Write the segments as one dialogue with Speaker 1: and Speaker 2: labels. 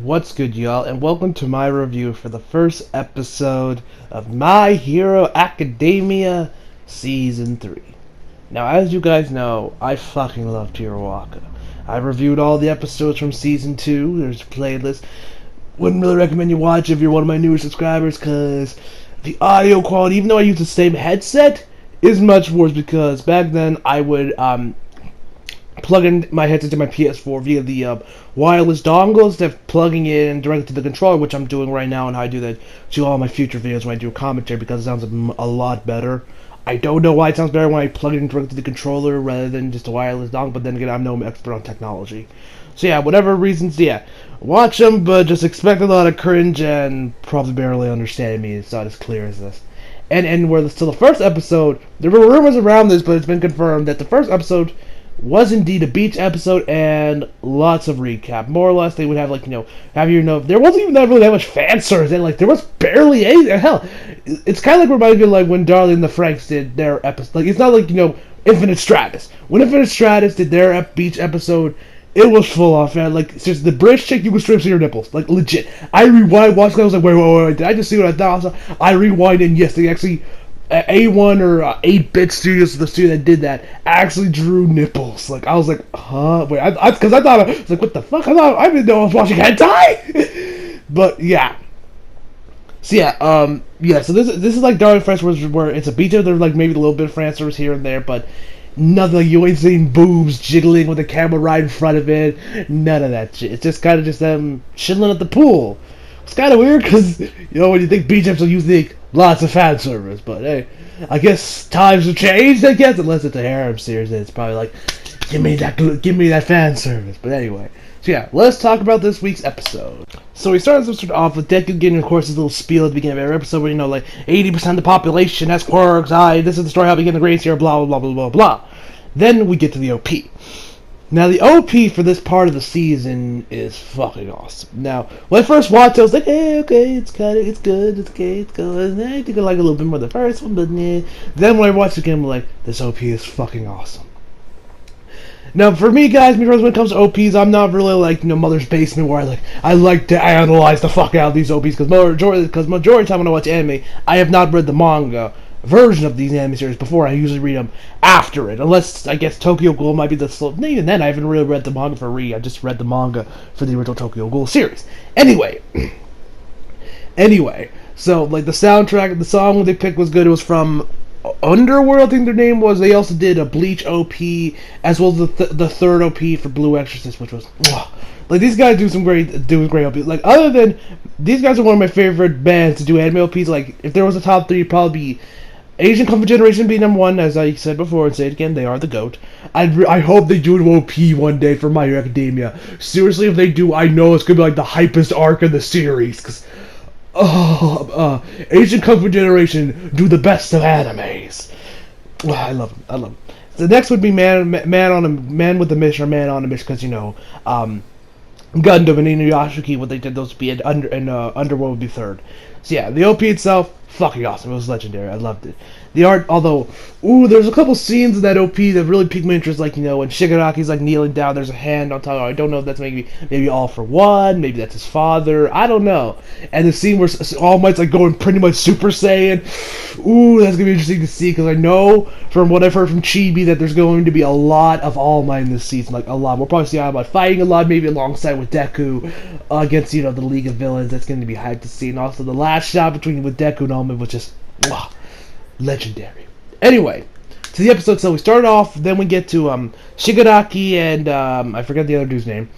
Speaker 1: What's good, y'all, and welcome to my review for the first episode of My Hero Academia Season 3. Now, as you guys know, I fucking love Hiroaka. I reviewed all the episodes from Season 2. There's a playlist. Wouldn't really recommend you watch if you're one of my newer subscribers, because the audio quality, even though I use the same headset, is much worse, because back then I would, plug in my headset to my PS4 via the wireless dongle instead of plugging it in directly to the controller, which I'm doing right now, and how I do that to all my future videos when I do a commentary, because it sounds a lot better. I don't know why it sounds better when I plug it in directly to the controller rather than just a wireless dongle, but then again, I'm no expert on technology. So yeah, whatever reasons, yeah, watch them, but just expect a lot of cringe and probably barely understand me. It's not as clear as this. And where still the first episode, there were rumors around this, but it's been confirmed that the first episode was indeed a beach episode and lots of recap. More or less, they would have, like, there wasn't even really that much fan service, and, like, there was barely anything. Hell, it's kind of like reminds me of, like, when Darlie and the Franxx did their episode. Like, it's not like, Infinite Stratus. When Infinite Stratus did their beach episode, it was full off, man. Like, it's just the British chick, you could strip to your nipples. Like, legit. I watched it, I was like, wait, did I just see what I thought? I rewind, and yes, they actually... A1 or 8-bit Studios, the studio that did that, actually drew nipples. Like, I was like, huh? Wait, because I thought, I was like, what the fuck? I didn't know I was watching hentai! But, yeah. So, yeah, so this is like Darling Franxx, where it's a beach, there's, like, maybe a little bit of fan service here and there, but nothing, like, you ain't seeing boobs jiggling with the camera right in front of it, none of that shit. It's just kind of just them chilling at the pool. It's kind of weird, because, when you think beach episodes, you think lots of fan service, but hey, I guess times have changed, I guess, unless it's a harem series, then it's probably like, give me that fan service. But anyway, so yeah, let's talk about this week's episode. So we started this episode off with Deku getting, of course, his little spiel at the beginning of every episode, where, like, 80% of the population has quirks, this is the story how we get the grades here, blah, blah, blah, blah, blah, blah. Then we get to the OP. Now, the OP for this part of the season is fucking awesome. Now, when I first watched it, I was like, hey, okay, it's good, it's good. I think I like a little bit more the first one, but nah. Then when I watched it again, I'm like, this OP is fucking awesome. Now, for me, guys, when it comes to OPs, I'm not really like, Mother's Basement, where I like to analyze the fuck out of these OPs, because majority of the time when I watch anime, I have not read the manga version of these anime series before. I usually read them after it, unless I guess Tokyo Ghoul might be the slow. Even then, I haven't really read the manga for I just read the manga for the original Tokyo Ghoul series. Anyway, so like the soundtrack, the song they picked was good. It was from Underworld, I think their name was. They also did a Bleach OP as well as the third OP for Blue Exorcist, which was like these guys do great OP. Like, other than these guys are one of my favorite bands to do anime OPs. Like, if there was a top three, it'd probably be Asian Kung Fu Generation being number one, as I said before, and say it again, they are the GOAT. I hope they do an OP one day for My Hero Academia. Seriously, if they do, I know it's gonna be like the hypest arc in the series, because Asian Kung Fu Generation do the best of animes. I love them. The next would be Man with a Mission, or Man on a Mission, because Gundam and Inuyashiki, what they did, those would be Underworld would be third. So yeah, the OP itself, fucking awesome. It was legendary. I loved it. The art, although, there's a couple scenes in that OP that really piqued my interest, like, when Shigaraki's, like, kneeling down, there's a hand on top of it. I don't know if that's maybe All for One, maybe that's his father, I don't know. And the scene where All Might's, like, going pretty much Super Saiyan, that's gonna be interesting to see, because I know, from what I've heard from Chibi, that there's going to be a lot of All Might in this season, like, a lot. We'll probably see All Might fighting a lot, maybe alongside with Deku, against, the League of Villains. That's going to be hyped to see. And also the last shot with Deku and All Might was just, legendary. Anyway, to the episode. So we start off, then we get to Shigaraki and I forget the other dude's name,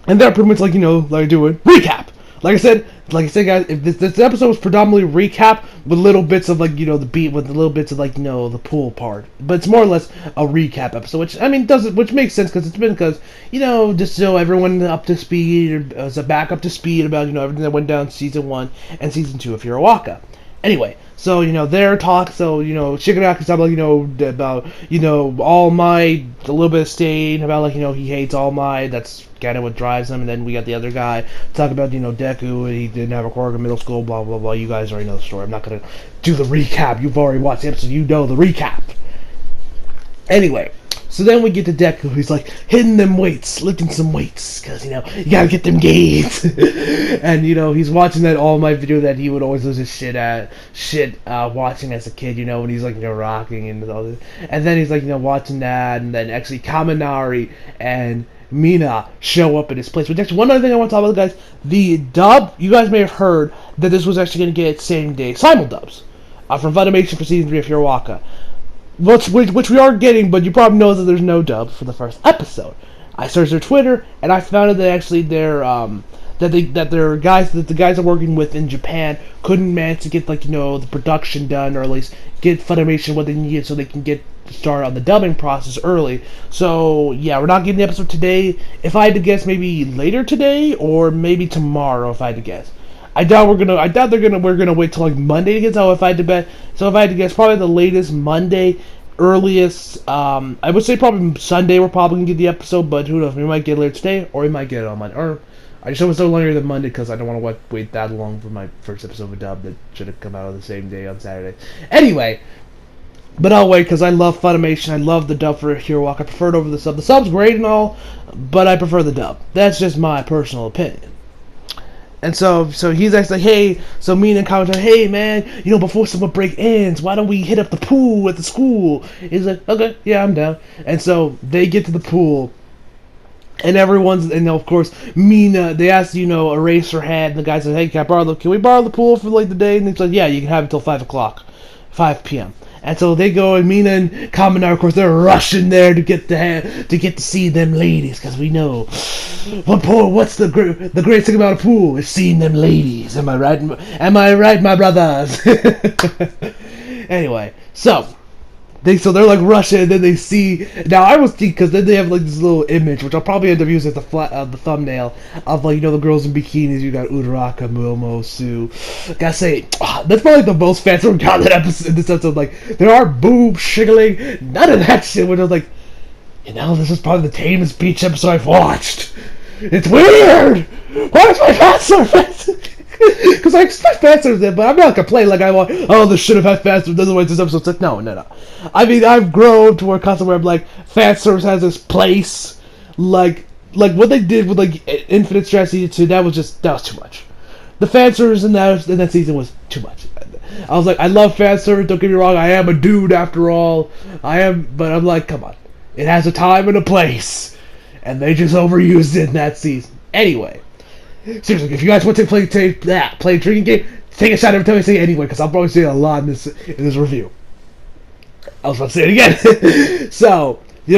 Speaker 1: and they're pretty much like doing recap. Like I said, guys, if this episode was predominantly recap with little bits of the beat, with little bits of the pool part, but it's more or less a recap episode, which makes sense because just so everyone up to speed, or as a back up to speed about everything that went down season 1 and season 2 of Hiroaka. Anyway, so, their talk, so, Shigaraki's talking about, All Might, a little bit of Stain, about, he hates All Might, that's kind of what drives him, and then we got the other guy, talk about, Deku, he didn't have a quirk in middle school, blah, blah, blah, you guys already know the story, I'm not gonna do the recap, you've already watched the episode, you know the recap. Anyway, So then we get to Deku, who's like hitting them weights, lifting some weights, because, you know, you gotta get them gains. And, you know, he's watching that All Might video that he would always lose his shit watching as a kid, you know, when he's like, you know, rocking and all this. And then he's like, you know, watching that, and then actually Kaminari and Mina show up in his place. Which actually, one other thing I want to talk about, guys, the dub, you guys may have heard that this was actually going to get same day simuldubs from Funimation for season 3 of Hiroaka. Which we are getting, but you probably know that there's no dub for the first episode. I searched their Twitter, and I found out that actually their the guys are working with in Japan couldn't manage to get, like, you know, the production done, or at least get Funimation what they needed so they can get started on the dubbing process early. So yeah, we're not getting the episode today. If I had to guess, maybe later today or maybe tomorrow. If I had to guess, I doubt we're gonna wait till like Monday to get. So if I had to bet, so if I had to guess, probably the latest Monday, earliest. I would say probably Sunday. We're probably gonna get the episode, but who knows? We might get it later today, or we might get it on Monday. Or I just hope it's no longer than Monday, because I don't want to wait that long for my first episode of a dub that should have come out on the same day on Saturday. Anyway. But I'll wait, because I love Funimation. I love the dub for Hiroaka. I prefer it over the sub. The sub's great and all, but I prefer the dub. That's just my personal opinion. And so he's actually like, hey, so Mina and Kaminari, hey man, you know, before summer break ends, why don't we hit up the pool at the school? He's like, okay, yeah, I'm down. And so they get to the pool, and and of course, Mina, they ask, you know, erase her head, and the guy says, hey, can we borrow the pool for like the day? And he's like, yeah, you can have it till 5 p.m. And so they go, and Mina and Kaminari, of course, they're rushing there to get to see them ladies, because we know what's the great thing about a pool is seeing them ladies. Am I right? Am I right, my brothers? Anyway, so they're like rushing, and then they see. Now I was thinking, because then they have like this little image, which I'll probably end up using as the thumbnail of, like, you know, the girls in bikinis. You got Uraraka, Momo, Sue. Gotta say, that's probably the most fancy we got in this episode. Like, there are boobs shiggling, none of that shit. Which I was like, you know, this is probably the tamest beach episode I've watched. It's weird. Why is my fat so fast? Because I expect fan service there, but I'm not complaining like I want, oh, this should have had fan service, otherwise this episode's like, no. I mean, I've grown to a concept where I'm like, fan service has its place. Like what they did with, like, Infinite Strategy 2, that was too much. The fan service in that season was too much. I was like, I love fan service, don't get me wrong, I am a dude after all. But I'm like, come on. It has a time and a place. And they just overused it in that season. Anyway. Seriously, if you guys want to play a drinking game, take a shot every time I say it anyway, because I'll probably say it a lot in this review. I was about to say it again. So we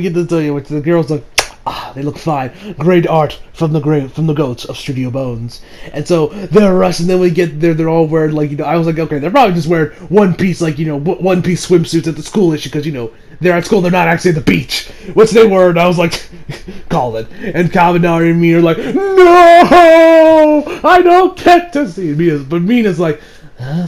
Speaker 1: get to tell you, which the girls look, they look fine. Great art from the goats of Studio Bones. And so they're rushing. Then we get there, they're all wearing, like, you know, I was like, okay, they're probably just wearing one piece, like, you know, one piece swimsuits at the school issue, because, you know, they're at school, they're not actually at the beach. Which they were, and I was like, call it. And Kaminari and me are like, no, I don't get to see it. But Mina's like,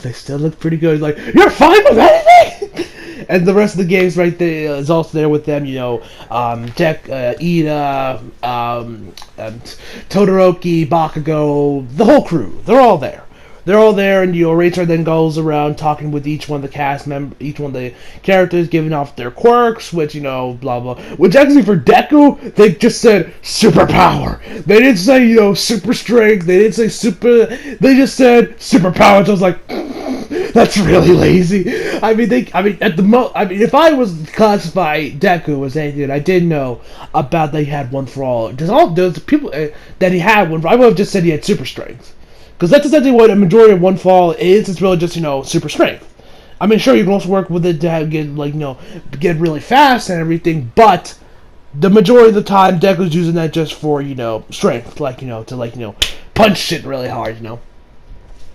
Speaker 1: they still look pretty good. He's like, you're fine with anything? And the rest of the games right there is also there with them, you know, Ida, Todoroki, Bakugo, the whole crew. They're all there. And, you know, Rachel then goes around talking with each one of the cast members, each one of the characters, giving off their quirks, which, you know, blah, blah. Which actually for Deku, they just said superpower. They didn't say, you know, super strength. They didn't say super, they just said superpower. So I was like, that's really lazy. If I was to classify Deku as anything I didn't know about that he had one for all, there's people that he had one for, I would have just said he had super strength. Because that's essentially what a majority of One Fall is. It's really just, you know, super strength. I mean, sure, you can also work with it to get really fast and everything, but the majority of the time, Deku's using that just for, you know, strength. To punch shit really hard, you know.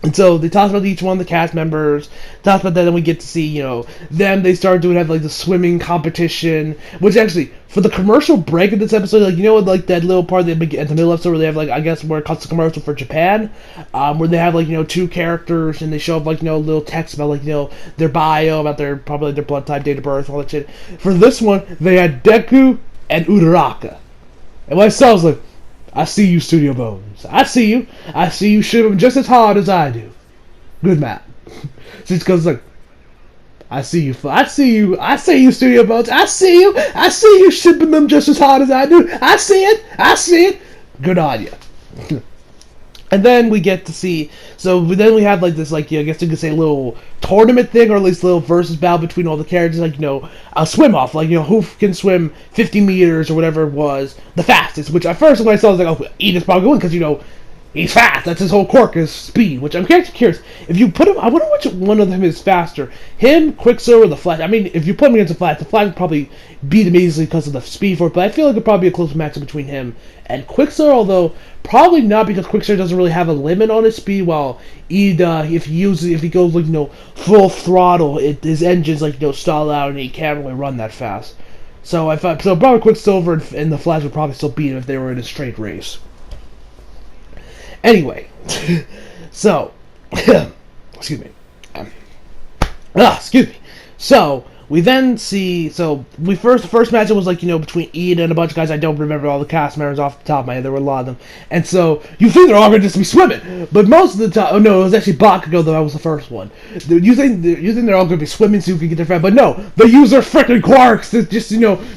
Speaker 1: And so they talked about each one of the cast members, talked about that, and we get to see, you know, them. They started doing like the swimming competition, which actually, for the commercial break of this episode, like, you know, like that little part at the middle episode where they have, like, I guess where it cuts the commercial for Japan, where they have, like, you know, two characters, and they show up, like, you know, little text about, like, you know, their bio, about their blood type, date of birth, all that shit. For this one, they had Deku and Uraraka. And what I saw was like, I see you, Studio Bones. I see you. I see you shoot them just as hard as I do. Good map. So it's because, like, I see you. I see you. I see you, Studio Bones. I see you. I see you shipping them just as hard as I do. I see it. I see it. Good on you. And then we get to see, so then we have like this, like, I guess you could say, little tournament thing, or at least a little versus battle between all the characters, like, a swim off, like, who can swim 50 meters or whatever it was the fastest. Which at first when I saw, I was like, oh, Edith's probably going because he's fast. That's his whole quirk, is speed. Which I'm actually curious. If you put him, I wonder which one of them is faster. Him, Quicksilver, or the Flash. I mean, if you put him against the Flash would probably beat him easily because of the speed for it. But I feel like it'd probably be a close matchup between him and Quicksilver. Although probably not, because Quicksilver doesn't really have a limit on his speed. While Ida, if he goes like full throttle, his engines like stall out and he can't really run that fast. So probably Quicksilver and the Flash would probably still beat him if they were in a straight race. Anyway, so, excuse me. Excuse me. So, we then see, the first match was like, between Ida and a bunch of guys. I don't remember all the cast members off the top of my head. There were a lot of them. And so, you think they're all going to just be swimming. But most of the time, oh no, it was actually Bakugo, though. That was the first one. You think they're all going to be swimming so you can get their fat. But no, they use their freaking quarks to just,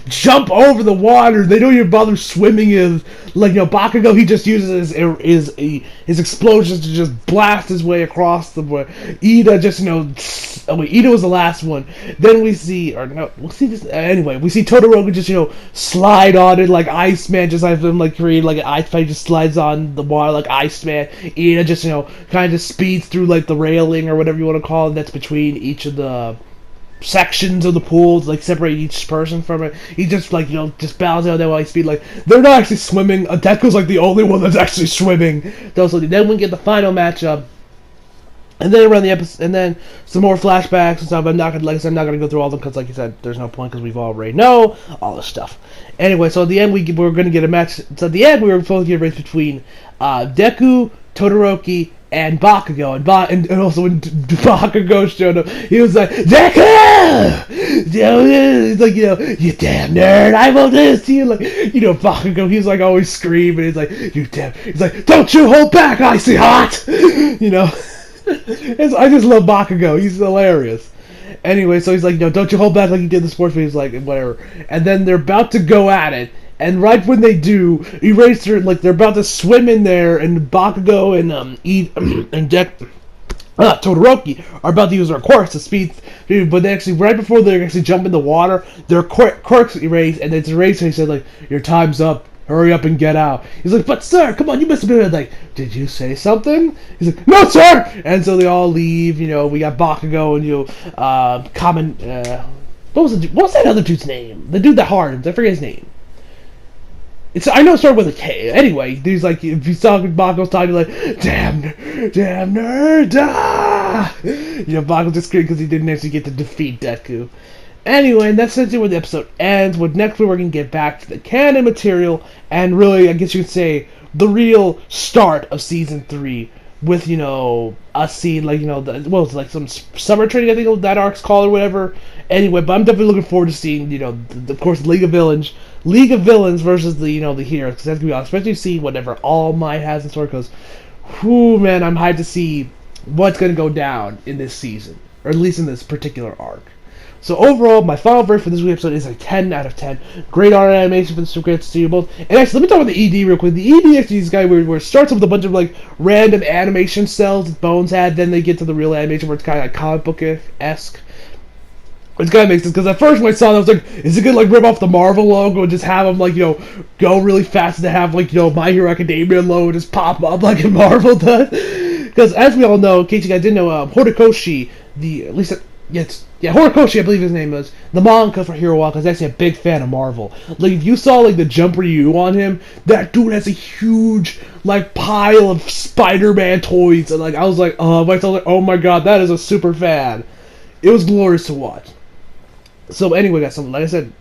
Speaker 1: jump over the water. They don't even bother swimming. Bakugo, he just uses his explosions to just blast his way across the water. Ida just, Ida was the last one. Then we see this anyway. We see Todoroki just slide on it like Iceman, just have him create like an ice fight, just slides on the water like Iceman. Ida just kind of speeds through like the railing or whatever you want to call it that's between each of the sections of the pool to separate each person from it. He just just bounces out that high speed. They're not actually swimming. Deku's the only one that's actually swimming. Then we get the final matchup. And then around the episode, and then some more flashbacks and stuff. I'm not gonna go through all of them because, like you said, there's no point because we've already know all this stuff. Anyway, so at the end we're gonna get a match. So at the end we were supposed to get a race between Deku, Todoroki, and Bakugo. And also when Bakugo showed up, he was like, Deku! He's like, you damn nerd, I will do this to you. Bakugo, he's always screaming. He's like, you damn. He's like, don't you hold back, icy hot. I just love Bakugo. He's hilarious. Anyway, so he's like, don't you hold back like you did in the sports movie. He's like, whatever. And then they're about to go at it. And right when they do, Eraser, they're about to swim in there, and Bakugo and Todoroki are about to use their quirks to speed. But they actually, right before they actually jump in the water, their quirks erase, and it's Eraser. He said, your time's up. Hurry up and get out. He's like, but sir, come on, you must have been did you say something? He's like, no, sir! And so they all leave, we got Bakugo and, what's that other dude's name? The dude that harms, I forget his name. I know it started with a K. Anyway, he's if you saw Bakugo's talking, damn nerd, ah! Bakugo just screamed because he didn't actually get to defeat Deku. Anyway, and that's essentially where the episode ends. With next week, we're going to get back to the canon material, and really, I guess you could say, the real start of Season 3, with, us seeing, some summer training, I think that arc's called, or whatever. Anyway, but I'm definitely looking forward to seeing, of course, League of Villains versus the heroes, because that's going to be awesome, especially seeing whatever All Might has in store, because, man, I'm hyped to see what's going to go down in this season, or at least in this particular arc. So overall, my final verdict for this week's episode is a 10 out of 10. Great art and animation for the great to see you both. And actually, let me talk about the ED real quick. The ED actually is this guy where it starts with a bunch of random animation cells that Bones had, then they get to the real animation where it's kind of comic book-esque. Which kind of makes sense, because at first when I saw that, I was like, is it going to rip off the Marvel logo and just have them go really fast and have My Hero Academia logo just pop up like Marvel does? Because as we all know, in case you guys didn't know, Horikoshi, Horikoshi, I believe his name is, the manga for Hero Walker, is actually a big fan of Marvel. If you saw, the Jump Ryu on him, that dude has a huge, pile of Spider-Man toys, and, I was like, oh my god, that is a super fan. It was glorious to watch. So, anyway, guys, like I said,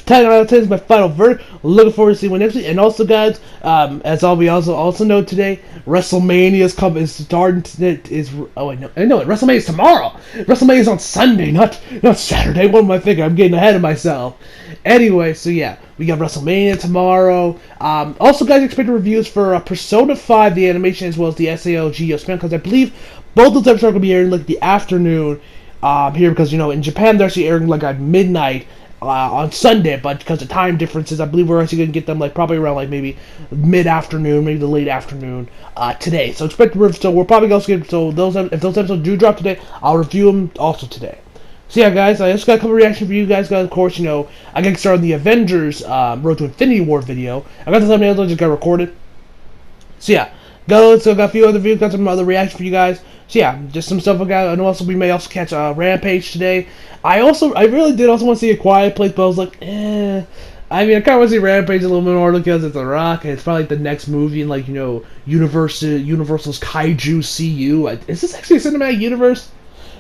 Speaker 1: 10 out of 10 is my final verdict. Looking forward to seeing what next week. And also, guys, as we also know today, WrestleMania is starting. WrestleMania is tomorrow. WrestleMania is on Sunday, not Saturday. What am I thinking? I'm getting ahead of myself. Anyway, so yeah, we got WrestleMania tomorrow. Also, guys, expect reviews for Persona 5, the animation, as well as the SAO Geo Span, because I believe both those episodes are going to be airing the afternoon here because in Japan they're actually airing like at midnight on Sunday, but because of time differences, I believe we're actually gonna get them like probably around like maybe mid-afternoon, maybe the late afternoon today. So so we're probably also get so those if those episodes do drop today, I'll review them also today. So yeah, guys, I just got a couple reactions for you guys. Of course, I got started on the Avengers Road to Infinity War video. I got the thumbnails, I just got recorded. So yeah, so got a few other videos, got some other reactions for you guys. So yeah, just some stuff I got. And also we may also catch Rampage today. I really did also want to see A Quiet Place, but I was like, eh. I mean, I kind of want to see Rampage a little bit more because it's The Rock, and it's probably like the next movie in like Universal's Kaiju CU. Is this actually a cinematic universe?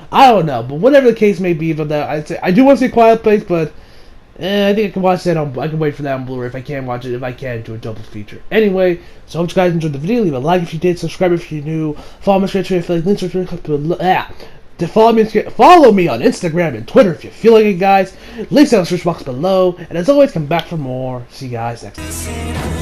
Speaker 1: I don't know, but whatever the case may be, but I do want to see A Quiet Place, but I think I can watch that I can wait for that on Blu-ray if I can watch it, if I can do a double feature. Anyway, so I hope you guys enjoyed the video. Leave a like if you did, subscribe if you're new, follow me straight if you like, links are follow me on Instagram and Twitter if you feel like it, guys. Links down in the description box below, and as always, come back for more. See you guys next time.